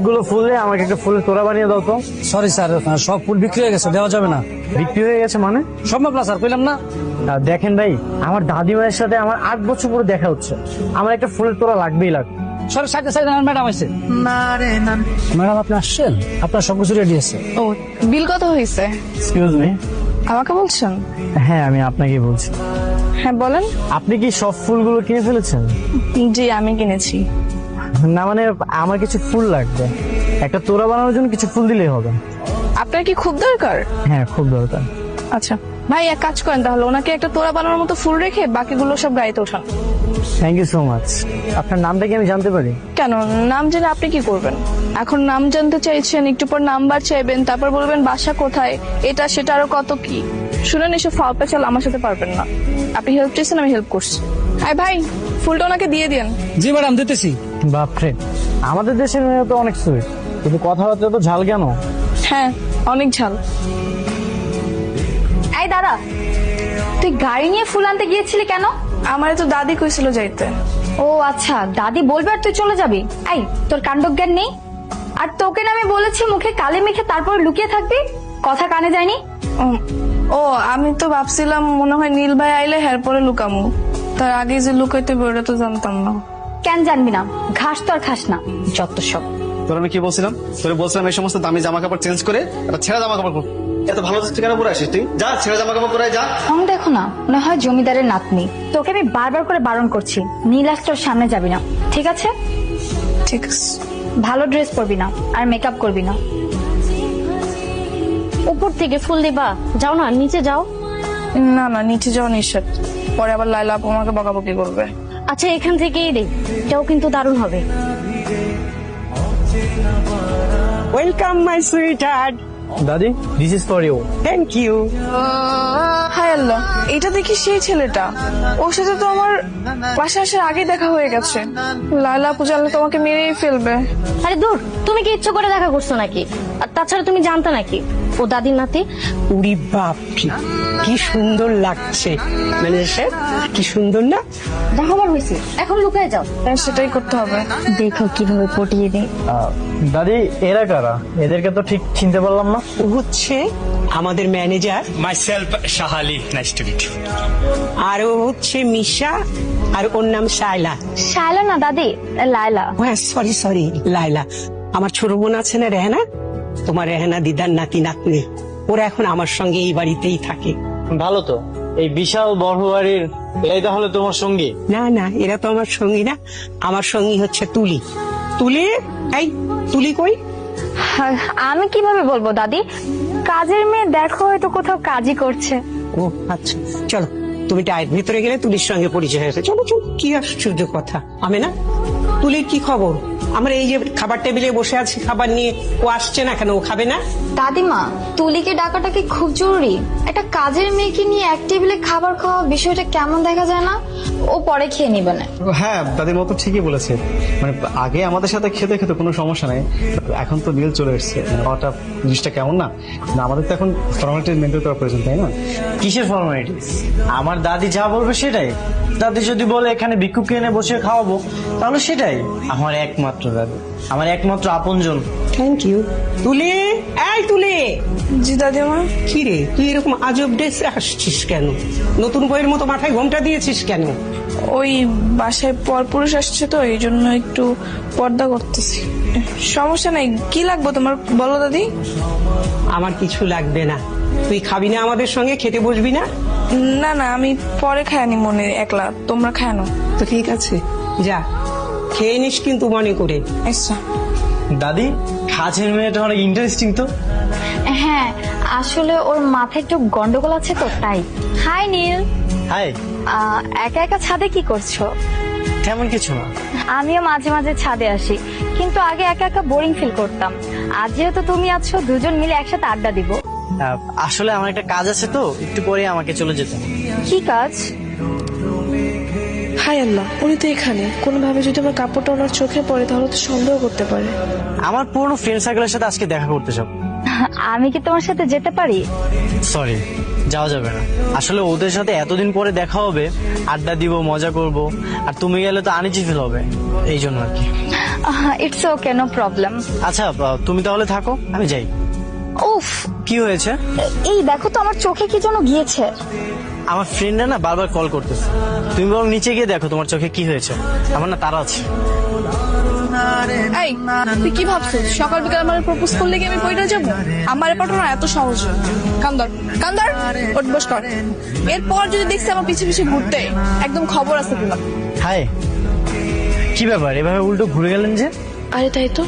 গুলো ফুল দিয়ে আমাকে একটা ফুলের তোড়া বানিয়ে দাও তো। সরি স্যার, সব ফুল বিক্রি হয়ে গেছে, দেওয়া যাবে না। বিক্রি হয়ে গেছে মানে? সম্ভব না স্যার, কইলাম না। দেখেন ভাই, আমার দাদিমায়ের সাথে আমার 8 বছর পরে দেখা হচ্ছে, আমার একটা ফুলের তোড়া লাগবেই লাগবে। সরি, সাইডে সাইডে ম্যাডাম আছে। ম্যাডাম আপনি আসছেন, আপনার সবকিছু রেডি আছে। ও, বিল কত হয়েছে? Excuse me. আমাকে বলছেন? হ্যাঁ, আমি আপনাকে বলছি। হ্যাঁ বলেন। আপনি কি সব ফুলগুলো কিনে ফেলেছেন? জি, আমি কিনেছি। না মানে আমার কিছু ফুল লাগবে, একটা তোড়া বানানোর জন্য কিছু ফুল দিলেই হবে। আপনার কি খুব দরকার? হ্যাঁ, খুব দরকার। আচ্ছা ভাই, এক কাজ করেন তাহলে, ওনাকে একটা তোড়া বানানোর মতো ফুল রেখে বাকিগুলো সব গাড়িতে ওঠান। Thank you so much. আপনার নামটা কি আমি জানতে পারি? কেন, নাম জেনে আপনি কি করবেন? এখন নাম জানতে চাইছেন, একটু পর নাম্বার চাইবেন, তারপর বলবেন বাসা কোথায়, এটা সেটা আরো কত কি। শুনেন, এসব ফাও পেঁচাল আমার সাথে পারবেন না। আপনি হেল্প চেয়েছেন, আমি হেল্প করছি। আয় ভাই, ফুলটা ওনাকে দিয়ে দিন। জি ম্যাডাম, দিতেছি। বাপরে, আমাদের দেশের মেয়ে তো অনেক সুইট, কিন্তু কথাবার্তা তো ঝাল কেন? হ্যাঁ, অনেক ঝাল। এই দাদা, তুই গাড়ি নিয়ে ফুল আনতে গিয়েছিলি কেন? আমার তো দাদি কইছিল যাইতে। ও আচ্ছা, দাদি বলবে আর তুই চলে যাবি? এই, তোর কাণ্ডজ্ঞান নেই? আর তোকে না আমি বলেছি মুখে কালি মেখে তারপর লুকিয়ে থাকবি, কথা কানে যায়নি? ও, আমি তো ভাবছিলাম মনে হয় নীল ভাই আইলে হের পরে লুকামু, তার আগে যে লুকাইতে বেরোটা তো জানতাম না। কেন জানবি না? ঘাস তো আর খাস না, যত সব। তোর আমি কি বলছিলাম? তোরে বলছিলাম এই সমস্ত দামি জামা কাপড় চেঞ্জ করে একটা ছেঁড়া জামা কাপড় পর। এত ভালো ঠিকানা পরে আসিস তুই? যা, ছেঁড়া জামা কাপড় পরে যা। রং দেখো না, মনে হয় জমিদারের নাতনি। তোকে আমি বারবার করে বারণ করছি, নীলাস্ত্রর সামনে যাবি না, ঠিক আছে? ঠিক আছে। ভালো ড্রেস পরবি না আর মেকআপ করবি না। উপর থেকে ফুল দিবা, যাও না, নিচে যাও। না না, নিচে যাওয়া নিষেধ, পরে আবার লাইলা আপু আমাকে বকাবকি করবে। আচ্ছা, এখান থেকেই দেই, এটাও কিন্তু দারুণ হবে। Welcome, my sweetheart. দাদি, this is for you. Thank you. হায় আল্লাহ, এটা দেখি সেই ছেলেটা, ওর সাথে তো আমার বাসা আসার আগে দেখা হয়ে গেছে। লাইলা আপু জানলে তোমাকে মেরেই ফেলবে। আরে দূর, তুমি কি ইচ্ছে করে দেখা করছো নাকি? আর তাছাড়া তুমি জানতা নাকি ও দাদির নাতি? উরি বাপরে, কি সুন্দর লাগছে। ম্যানেজার সাহেব, কি সুন্দর না? দেখাবার হয়েছে, এখন লুকায় যাও। হ্যাঁ, সেটাই করতে হবে। দেখো কিভাবে পটিয়ে দিই। দাদি, এরা কারা? এদেরকে তো ঠিক চিনতে পারলাম না। ও হচ্ছে আমাদের manager, Myself, Shahali. Nice to meet you. আর ও হচ্ছে মিশা, আর ওর নাম শায়লা। শায়লা না দাদি, লায়লা। ও হ্যাঁ, সরি সরি, লাইলা। আমার ছোট বোন আছে না, রেহানা, তোমার রেহানা দিদার নাতি নাতনি, ওরা এখন আমার সঙ্গে এই বাড়িতেই থাকে। ভালো তো, এই বিশাল বড় বাড়ির এরাই তাহলে তোমার সঙ্গী? না না, এরা তো আমার সঙ্গী না, আমার সঙ্গী হচ্ছে তুলি। তুলি, এই তুলি কই? আমি কিভাবে বলবো দাদি, কাজের মেয়ে দেখো হয়তো কোথাও কাজই করছে। ও আচ্ছা, চলো তুমি টাইট ভিতরে গেলে তুলির সঙ্গে পরিচয় হয়েছে। চলো চলো, কি আশ্চর্য কথা। আমি না, তুলির কি খবর? আমরা এই যে খাবার টেবিলে বসে আছি, খাবার নিয়ে, ও আসছে না কেন? ও খাবে না? দাদিমা, তুলিকে ডাকাটা কি খুব জরুরি? একটা কাজের মেয়েকে নিয়ে এক টেবিলে খাবার খাওয়া বিষয়টা কেমন দেখা যায় না? ও পরে খেয়ে নিবে না। হ্যাঁ, দাদির মতো ঠিকই বলেছে। মানে আগে আমাদের সাথে খেতে খেতে কোনো সমস্যা নাই, এখন তো নীল চলে এসছে, হওয়াটা জিনিসটা কেমন না? না, আমাদের তো এখন ফর্মালিটি মেনটেন করা প্রয়োজন, তাই না? কিসের ফর্মালিটিস? আমার দাদি যা বলবে সেটাই। দাদি যদি বলে এখানে ভিক্ষুক এনে বসে খাওয়াবো, তাহলে সেটাই। আমার একমাত্র দাদি, আমার একমাত্র আপনজন। Thank you. তুলি, এই তুলি। জি দাদিমা। কি রে, তুই এরকম আজব ড্রেসে আসছিস কেন? নতুন বইয়ের মতো মাথায় ঘোমটা দিয়েছিস কেন? ওই বাসায় পরপুরুষ আসছে তো, এই জন্য একটু পর্দা করতেছি। সমস্যা নাই, কি লাগবে তোমার বলো দাদি? আমার কিছু লাগবে না। তুই খাবি না আমাদের সঙ্গে? খেতে বসবি না? না না, আমি পরে খায়নি মনে একলা, তোমরা খায়ানো। তো ঠিক আছে, যা খেয়ে নিস কিন্তু মনে করে। আচ্ছা। দাদি, কাজের মেয়েটা অনেক ইন্টারেস্টিং তো। হ্যাঁ, আসলে ওর মাথায় একটু গন্ডগোল আছে তো, তাই। হাই নীল। হাই। একা একা ছাদে কি করছো? তেমন কিছু না। আমিও মাঝে মাঝে ছাদে আসি, কিন্তু আগে একা একা বোরিং ফিল করতাম। আজ যেহেতু তুমি আছো, দুজন মিলে একসাথে আড্ডা দিব। আসলে আমার একটা কাজ আছে তো, একটু পরে আমাকে চলে যেতে হবে। কি কাজ? হাই আল্লাহ, উনি তো এখানে। কোনোভাবে যদি আমার কাপড়টা ওনার চোখে পড়ে তাহলে তো সন্দেহ করতে পারে। আমার পুরনো ফ্রেন্ড সার্কেলের সাথে আজকে দেখা করতে যাব। আমি কি তোমার সাথে যেতে পারি? সরি, যাওয়া যাবে না। আসলে ওদের সাথে এতদিন পরে দেখা হবে, আড্ডা দিব, মজা করব, আর তুমি গেলে তো আনইজি ফিল হবে, এই জন্য আর কি। It's okay, no problem. আচ্ছা তুমি তাহলে থাকো, আমি যাই। উফ, কি হয়েছে? এই দেখো তো আমার চোখে কি যেন গিয়েছে। আমার ফ্রেন্ডরা না বারবার কল করতেছে, তুমি বরং নিচে গিয়ে দেখো তোমার চোখে কি হয়েছে। আমার না তারা আছে। এই তুই কি ভাবছিস সকাল বিকাল আমার প্রপোজ করলে কি আমি পয়টা যাবো? আমার পাঠানো এত সহজ না। কান্দর কান্দর, ওঠ বস কর। এরপর যদি দেখছি আমার পিছে পিছে ঘুরতে, একদম খবর আছে তোমার। হাই, কি ব্যাপার এভাবে উল্টো ঘুরে গেলেন যে? আরে তাই তো,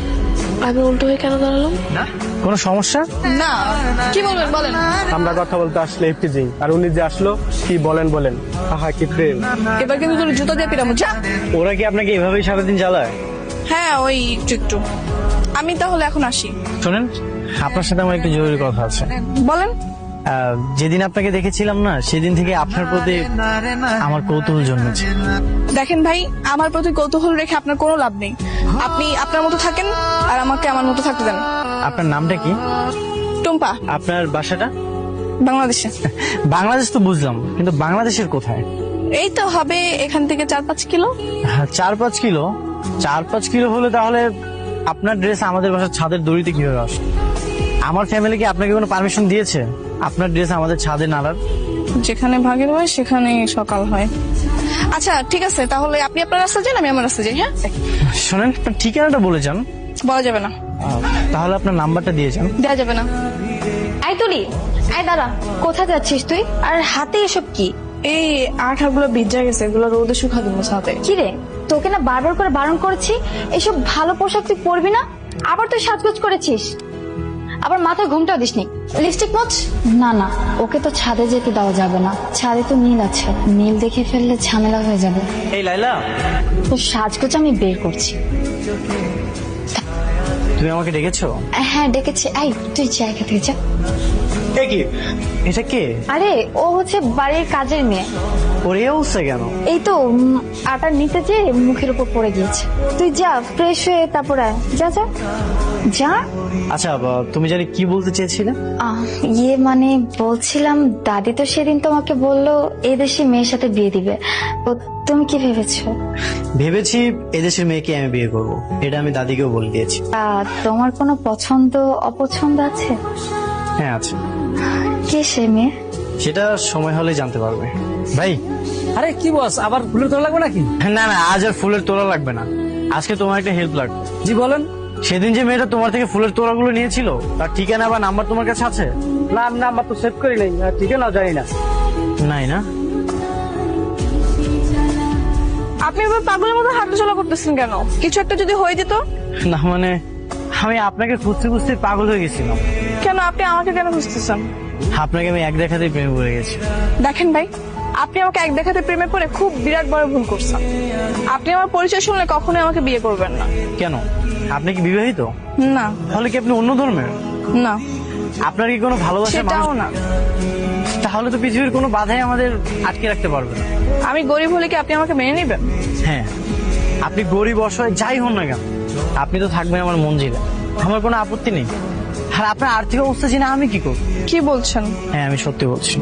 আমি উল্টো হয়ে কেন দাঁড়ালাম? না কোনো সমস্যা? না, কি বলবেন বলেন। আমরা কথা বলতে আসলে এফটিজিং, আর উনি যে আসলো কি বলেন। আহা কি প্রেম। এবার কিন্তু তোর জুতো দিয়ে পিরামো, যা। ওরা কি আপনাকে এভাবেই সারাদিন জ্বালায়? হ্যাঁ ওই একটু একটু। আমি তাহলে এখন আসি। শোনেন, আপনার সাথে আমার একটু জরুরি কথা আছে। বলেন। যেদিন আপনাকে দেখেছিলাম না, সেদিন থেকে আপনার প্রতি আমার কৌতূহল জন্মেছে। দেখেন ভাই, আমার প্রতি কৌতূহল রেখে আপনার কোনো লাভ নেই। আপনি আপনার মতো থাকেন আর আমাকে আমার মতো থাকতে দেন। আপনার নামটা কি? টুম্পা। আপনার বাসাটা? বাংলাদেশে। বাংলাদেশ তো বুঝলাম, কিন্তু বাংলাদেশের কোথায়? এই তো হবে এখান থেকে 4-5 কিলো। 4-5 কিলো? 4-5 কিলো হলে তাহলে আপনার ড্রেস আমাদের বাসার ছাদের দড়িতে কিভাবে আসে? আমার ফ্যামিলি কি আপনাকে কোনো পারমিশন দিয়েছে আপনার ড্রেস আমাদের ছাদে নাড়ার? যেখানে ভাগের হয় সেখানে সকাল হয়। আচ্ছা ঠিক আছে, তাহলে আপনি আপনার রাস্তা যান, আমি আমার রাস্তা যাই। হ্যাঁ শোনেন, আপনার ঠিকানাটা বলে যান। বলা যাবে না। তাহলে আপনার নাম্বারটা দিয়ে যান। দেওয়া যাবে না। এই তুলি, এই দাঁড়া, কোথায় যাচ্ছিস তুই? আর হাতে এসব কি? এই আঠাগুলো ভিজা গেছে, এগুলো রোদে শুকা দিব সাথে। কি রে, তোকে না বারবার করে বারণ করেছি এসব ভালো পোশাক তুই পরবি না। আবার তুই সাজগোজ করেছিস, আবার মাথায় ঘুমটাও দিসনি। লিপস্টিক মোচ। না না, ওকে তো ছাদে যেতে দেওয়া যাবে না, ছাদে তো নীল আছে, নীল দেখে ফেললে ঝামেলা হয়ে যাবে। এই লাইলা, তো সাজগোজ আমি বের করছি। তুমি আমাকে ডেকেছো? হ্যাঁ ডেকেছি। এই তুই জায়গা থেকে যা। কি এটা কে? আরে ও হচ্ছে বাড়ির কাজের মেয়ে। ওর এই অবস্থা কেন? এই তো আটার নিতে যে মুখের উপর পড়ে গিয়েছে। তুই যা ফ্রেশ হয়ে তারপর আয়। যা যা যা। আচ্ছা তুমি জানি কি বলতে চেয়েছিলে? ইয়ে মানে বলছিলাম, দাদি তো সেদিন তোমাকে বললো এদেশি মেয়ের সাথে বিয়ে দিবে, তো তুমি কি ভেবেছো? ভেবেছি এদেশের মেয়েকে আমি বিয়ে করব, এটা আমি দাদিকেও বলে দিয়েছি। তোমার কোনো পছন্দ অপছন্দ আছে? হ্যাঁ আছে। কে সে মেয়ে? সেটা সময় হলে জানতে পারবে। ভাই, আরে কি বস, আবার ফুলের তোলা লাগবে নাকি? না না, আজ আর ফুলের তোলা লাগবে না। আজকে তোমার একটা হেল্প লাগবে। জি বলেন। সেদিন যে মেয়েটা তোমার থেকে ফুলের তোড়াগুলো নিয়েছিল, তার ঠিকানা বা নাম্বার তোমার কাছে আছে? না নাম্বার তো সেভ করি নাই, ঠিকানা জানি না। নাই না? আপনি এবার পাগলের মতো হাঁটাচলা করতেছেন কেন? কিছু একটা যদি হয়ে যেত? না মানে আমি আপনাকে খুঁজতে খুঁজতে পাগল হয়ে গেছিলাম। কেন আপনি আমাকে কেন খুঁজতেছেন? আপনাকে আমি এক দেখাতেই প্রেমে পড়ে গেছি। দেখেন ভাই, আপনি আমাকে এক দেখাতে প্রেমে পড়ে খুব বিরাট বড় ভুল করছেন। আপনি আমার পরিচয় শুনলে কখনোই আমাকে বিয়ে করবেন না। কেন, আপনি কি বিবাহিত? না। তাহলে কি আপনি অন্য ধর্মের? না। আপনার কি কোনো ভালোবাসার সেটাও মানুষ? না। তাহলে তো পৃথিবীর কোনো বাধাই আমাদের আটকে রাখতে পারবে না। আমি গরিব হলে কি আপনি আমাকে মেনে নেবেন? হ্যাঁ, আপনি গরিব অসহায় যাই হন না কেন, আপনি তো থাকবেন আমার মঞ্জিলে। আমার কোনো আপত্তি নেই। আর আপনার আর্থিক অবস্থা জেনে আমি কি করব? কি বলছেন? হ্যাঁ আমি সত্যি বলছি।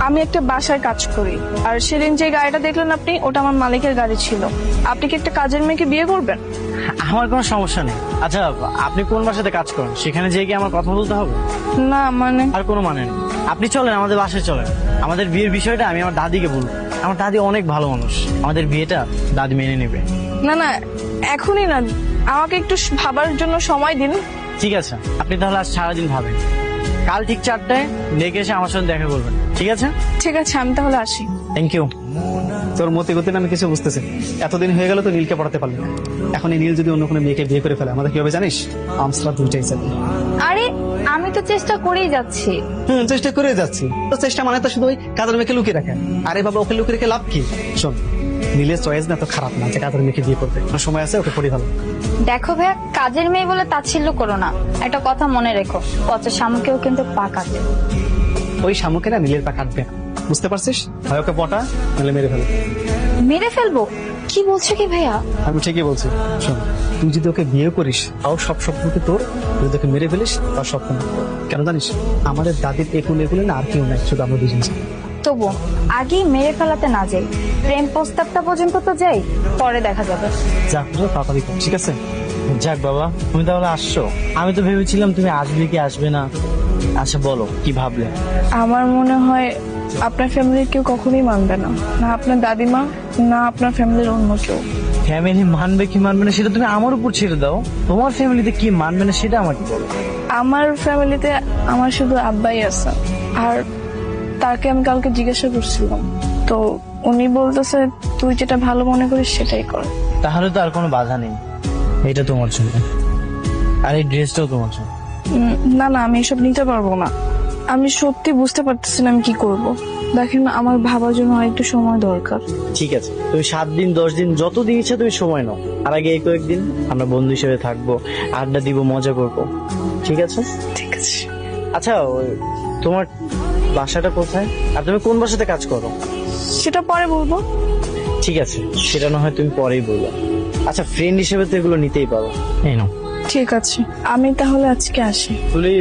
আমি একটা বাসায় কাজ করি, আর সেদিন যে গাড়িটা দেখলেন আপনি, ওটা আমার মালিকের গাড়ি ছিল। আপনি কি একটা কাজের মেয়েকে বিয়ে করবেন? আমার কোনো সমস্যা নেই। আচ্ছা আপনি কোন বাসাতে কাজ করেন? সেখানে যেয়ে কি আমার কথা বলতে হবে? না মানে আর কোনো মানে নেই। আপনি চলেন আমাদের বাসায় চলেন। আমাদের বিয়ের বিষয়টা আমি আমার দাদিকে বলবো। আমার দাদি অনেক ভালো মানুষ, আমাদের বিয়েটা দাদি মেনে নেবে। না না, এখনই না, আমাকে একটু ভাবার জন্য সময় দিন। ঠিক আছে, আপনি তাহলে আজ সারাদিন ভাবেন। কাল ঠিক 4টায় ডেকে এসে আমার সাথে দেখা করবেন, ঠিক আছে? ঠিক আছে, আমি তাহলে আসি। Thank you. তোর মতি গতি না আমি কিছু বুঝতেছি। এতদিন হয়ে গেল তো নীলকে পড়াতে পারলি না। এখন এই নীল যদি অন্য কোনো মেয়েকে বিয়ে করে ফেলে, আমাদের কি হবে জানিস? আমসরা দুইটাই যাবে। আরে আমি তো চেষ্টা করেই যাচ্ছি। চেষ্টা করে যাচ্ছি তো, চেষ্টা মানে তো শুধু ওই কাজের মেয়েকে লুকিয়ে রাখে। আরে বাবা, ওকে লুকিয়ে রেখে লাভ কি? শোন, নীলের চয়েস না তো খারাপ না যে কাজের মেয়েকে বিয়ে করবে। সময় আছে, ওকে পড়ি ভালো। দেখো ভাইয়া, কাজের মেয়ে বলে তাচ্ছিল্য করো না। একটা কথা মনে রেখো, পচা শামুকেও কিন্তু পা কাটে। ওই শামুকে না নীলের পা কাটবে না, বুঝতে পারছিস? হয় ওকে পটা, নাহলে মেরে ফেলে। মেরে ফেলবো? কি বলছো কি ভাইয়া? আমি ঠিকই বলছি। শোন, তুই যদি ওকে বিয়ে করিস, তাও সব স্বপ্নকে তোর। তুই ওকে মেরে ফেলিস, তার স্বপ্ন না। কেন জানিস? আমাদের দাদির একুলে না আর কেউ নাই, শুধু আমরা দুজন। তবু আগেই মেরে ফেলাতে না যাই, প্রেম প্রস্তাবটা পর্যন্ত তো যাই, পরে দেখা যাবে। যা তাড়াতাড়ি কর, ঠিক আছে? যাক বাবা, তুমি তাহলে আসছো। আমি তো ভেবেছিলাম তুমি আসবে কি আসবে না। আচ্ছা বলো, কি ভাবলে? আমার মনে হয় আপনার ফ্যামিলির কেউ কখনোই মানবে না, না আপনার দাদিমা, না আপনার ফ্যামিলির অন্য কেউ। ফ্যামিলি মানবে কি মানবে না সেটা তুমি আমার উপর ছেড়ে দাও। তোমার ফ্যামিলিতে কি মানবে না সেটা আমাকে বলো। আমার ফ্যামিলিতে আমার শুধু আব্বাই আছে, আর তাকে আমি কালকে জিজ্ঞাসা করছিলাম, তো উনি বলতেছে তুই যেটা ভালো মনে করিস সেটাই কর। তাহলে তো আর কোনো বাধা নেই, এটা তোমার জন্য, আর এই ড্রেসটাও তোমার জন্য। না না, আমি এসব নিতে পারবো না। আমি সত্যি বুঝতে পারতেছি না আমি কি করব। দেখেন, আমার ভাবার জন্য আরেকটু সময় দরকার। ঠিক আছে, তুমি 7 দিন 10 দিন যত দিন ইচ্ছা তুমি সময় নাও। আর আগে এই কয়েকদিন আমরা বন্ধু হিসেবে থাকবো, আড্ডা দিব, মজা করবো, ঠিক আছে? ঠিক আছে। আচ্ছা, তোমার বাসাটা কোথায়, আর তুমি কোন বাসাতে কাজ করো? সেটা পরে বলবো। ঠিক আছে, সেটা না হয় তুমি পরেই বললো। আচ্ছা, ফ্রেন্ড হিসেবে তো এগুলো নিতেই পারো। এই নাও। ঠিক আছে, আমি তাহলে আজকে আসি। তুলি,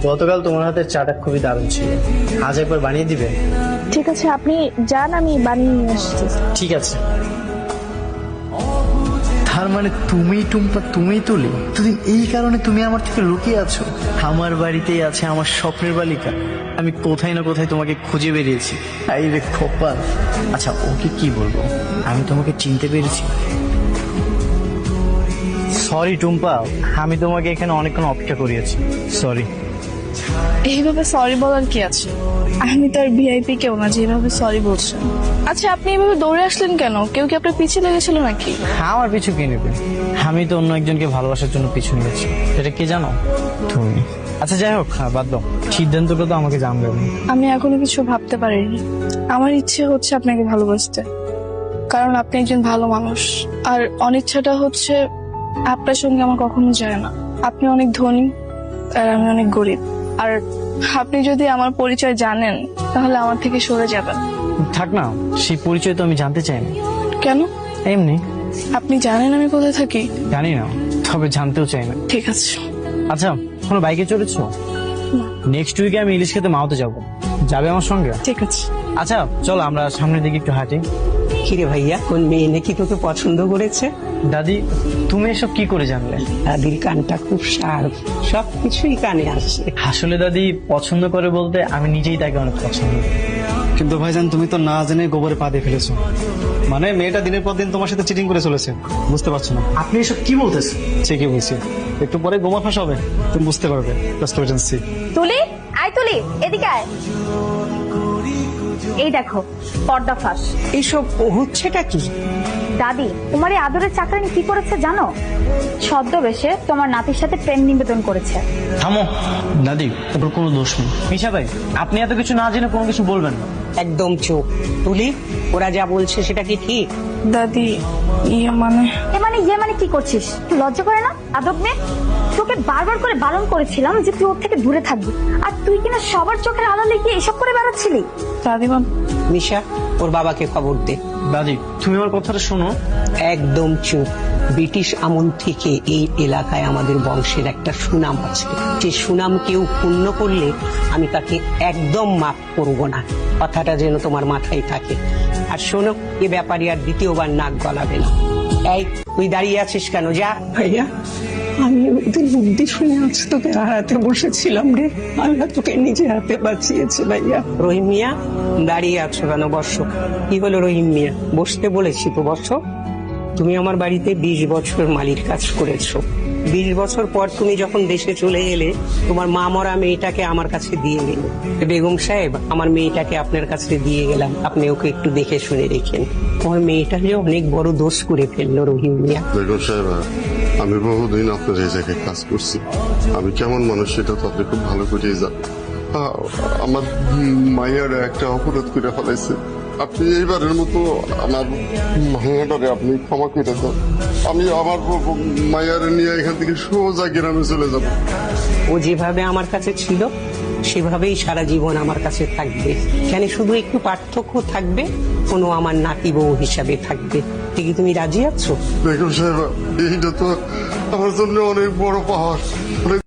গতকাল তোমার হাতের চাটা খুবই দারুণ ছিল, আজ একবার বানিয়ে দিবে? ঠিক আছে, আপনি যান, আমি বানিয়ে নিয়ে আসছি। ঠিক আছে। তার মানে তুমি টুম্পা, তুমি তুলি, দুদিন এই কারণে তুমি আমার থেকে লুকিয়ে আছো। আমার বাড়িতেই আছে আমার স্বপ্নের বালিকা, আমি কোথায় না কোথায় তোমাকে খুঁজে বেরিয়েছি। এই রে খোপা। আচ্ছা, ওকে কি বলবো, আমি তোমাকে চিনতে পেরেছি। সরি টুম্পা, আমি তোমাকে এখানে অনেকক্ষণ অপেক্ষা করিয়েছি, সরি। এইভাবে সরি বলার কি আছে? আমি তার ভিআইপি কেউ না যেভাবে সরি বলছেন। আচ্ছা, আপনি এইভাবে দৌড়ে আসলেন কেন? কেউ কি আপনার পিছিয়ে লেগেছিল নাকি? আমার পিছু কি নেবে? আমি তো অন্য একজনকে ভালোবাসার জন্য পিছু নিয়েছি, এটা কি জানো তুমি? আচ্ছা যাই হোক, বাদ দাও, সিদ্ধান্তটা তো আমাকে জানবে না। আমি এখনো কিছু ভাবতে পারিনি। আমার ইচ্ছে হচ্ছে আপনাকে ভালোবাসতে, কারণ আপনি একজন ভালো মানুষ। আর অনিচ্ছাটা হচ্ছে আপনার সঙ্গে আমার কখনো যায় না। আপনি অনেক ধনী আর আমি অনেক গরিব, আর আপনি যদি আমার পরিচয় জানেন তাহলে আমার থেকে সরে যাবেন। থাক না, সেই পরিচয় তো আমি জানতে চাই না। কেন? এমনি। আপনি জানেন আমি কোথায় থাকি? জানি না, তবে জানতেও চাই না। ঠিক আছে। আচ্ছা, কোনো বাইকে চড়েছো? নেক্সট উইকে আমি ইলিশ খেতে মাওতে যাবো, যাবে আমার সঙ্গে? ঠিক আছে। আচ্ছা চলো আমরা সামনের দিকে একটু হাঁটি। কিরে ভাইয়া, কোন মেয়ে নাকি তোকে পছন্দ করেছে? দাদি, তুমি এসব কি করে জানলে? দাদির কানটা খুব শার্প, সবকিছুই কানে আসে। আসলে দাদি পছন্দ করে বলতে আমি নিজেই তাকে অনেক পছন্দ করি। কিন্তু ভাইজান, তুমি তো না জেনে গোবরে পা দিয়ে ফেলেছো। মানে মেয়েটা দিনের পর দিন তোমার সাথে চিটিং করে চলেছে, বুঝতে পারছো না? আপনি এসব কি বলতেছেন? ঠিকই বলছি, একটু পরে গোমর ফাঁস হবে, তুমি বুঝতে পারবে। Just wait and see. Tuli, আয় তুলি, এদিকে আয়। এই দেখো, পর্দা ফাঁস। এইসব হচ্ছেটা কি? দাদি, তোমার এই আদরের চাকরানি কি করেছে জানো? ছদ্মবেশে তোমার নাতির সাথে প্রেম নিবেদন করেছে। থামো দাদি, তারপর কোনো দোষ নেই। মিশা ভাই, আপনি এত কিছু না জেনে কোনো কিছু বলবেন না। একদম চুপ। তুলি, ওরা যা বলছে সেটা কি ঠিক? দাদি, ইয়ে মানে ইয়ে মানে কি করছিস? তুই লজ্জা করে না? আদব নে। তোকে বারবার করে বারণ করেছিলাম যে তুই ওর থেকে দূরে থাকবি, আর তুই কিনা সবার চোখের আড়ালে গিয়ে এসব করে বেড়াচ্ছিলি। দাদিমা, মিশা, ওর বাবাকে খবর দে। দাদি, তুমি আমার কথাটা শোনো। একদম চুপ। ব্রিটিশ আমল থেকে এই এলাকায় আমাদের বংশের একটা সুনাম আছে, যে সুনাম কেউ পূর্ণ করলে আমি তাকে একদম মাফ করব না। কথাটা যেন তোমার মাথায় থাকে। আর শোনো, এ ব্যাপারে আর দ্বিতীয়বার নাক গলাবে না। এই, তুই দাঁড়িয়ে আছিস কেন? যা। ভাইয়া, আমি ওদের বুদ্ধি শুনে আজ তোকে হারাতে বসেছিলাম রে। আল্লাহ তোকে নিজে হাতে বাঁচিয়েছে ভাইয়া। রহিম মিয়া, দাঁড়িয়ে আছো কেন? বসো। কি হলো রহিম মিয়া? বসতে বলেছি তো, বসো। তুমি আমার বাড়িতে 20 বছর মালির কাজ করেছো। 20 বছর পর তুমি যখন দেশে চলে এলে, তোমার মা মরা মেয়েটাকে আমার কাছে দিয়ে গেল। বেগম সাহেব, আমার মেয়েটাকে আপনার কাছে দিয়ে গেলাম, আপনি ওকে একটু দেখে শুনে রেখেন। আমার মেয়েটা যে অনেক বড় দোষ করে ফেললো রহিম মিয়া। বেগম সাহেব, আমি বহুদিন আপনার এই জায়গায় কাজ করছি, আমি কেমন মানুষ সেটা তো আপনি খুব ভালো করেই জানেন। আমার মায়ের একটা অপরাধ করে ফেলাইছে, আপনি এইবারের মতো আমার ভাঙাটারে আপনি ক্ষমা করে দেন। আমি আমার মায়ের নিয়ে এখান থেকে সোজা গ্রামে চলে যাব। ও যেভাবে আমার কাছে ছিল সেভাবেই সারা জীবন আমার কাছে থাকবে। এখানে শুধু একটু পার্থক্য থাকবে, কোনো আমার নাতি বউ হিসাবে থাকবে। ঠিকই, তুমি রাজি আছো? বেগম সাহেব, এইটা তো আমার জন্য অনেক বড় পাহাড়।